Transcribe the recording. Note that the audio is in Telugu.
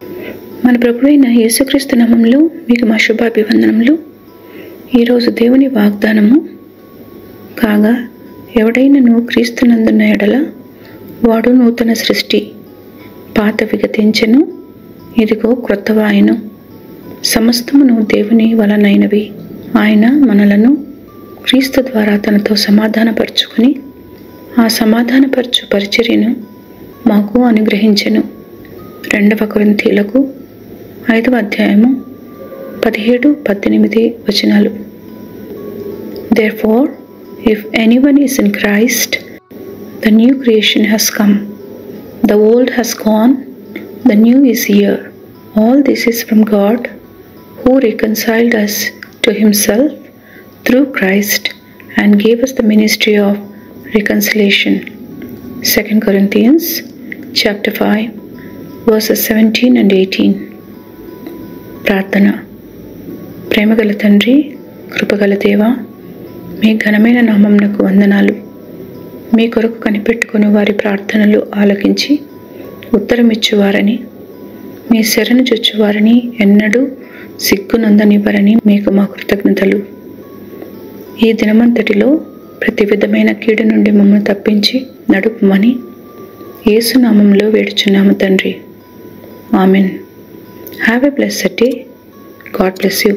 మన ప్రభువైన యేసుక్రీస్తు నామములో మీకు మా శుభాభివందనములు. ఈరోజు దేవుని వాగ్దానము కాగా, ఎవడైనను క్రీస్తునందున్న ఎడల వాడు నూతన సృష్టి, పాతవి గతించెను, ఇదిగో క్రొత్తవాయెను. సమస్తమును దేవుని వలనైనవి. ఆయన మనలను క్రీస్తు ద్వారా తనతో సమాధానపరుచుకొని ఆ సమాధానపరచు పరిచర్యను మాకు అనుగ్రహించెను. 2 కొరింథీయులకు 5వ అధ్యాయము 17-18 వచనాలు. Therefore, if anyone is in Christ, the new creation has come. The old has gone, the new is here. All this is from God, who reconciled us to himself through Christ and gave us the ministry of reconciliation. 2 Corinthians chapter 5 verses 17 and 18. ప్రార్థన. ప్రేమగల తండ్రి, కృపగల దేవా, మీ ఘనమైన నామమునకు వందనాలు. మీ కొరకు కనిపెట్టుకుని వారి ప్రార్థనలు ఆలకించి ఉత్తరమిచ్చువారని, మీ శరణు చొచ్చువారని, ఎన్నడూ సిగ్గునందనివ్వరని మీకు మా కృతజ్ఞతలు. ఈ దినమంతటిలో ప్రతి విధమైన కీడు నుండి మమ్మల్ని తప్పించి నడుపుమని యేసు నామములో వేడుచున్నాము తండ్రి. Amen. Have a blessed day. God bless you.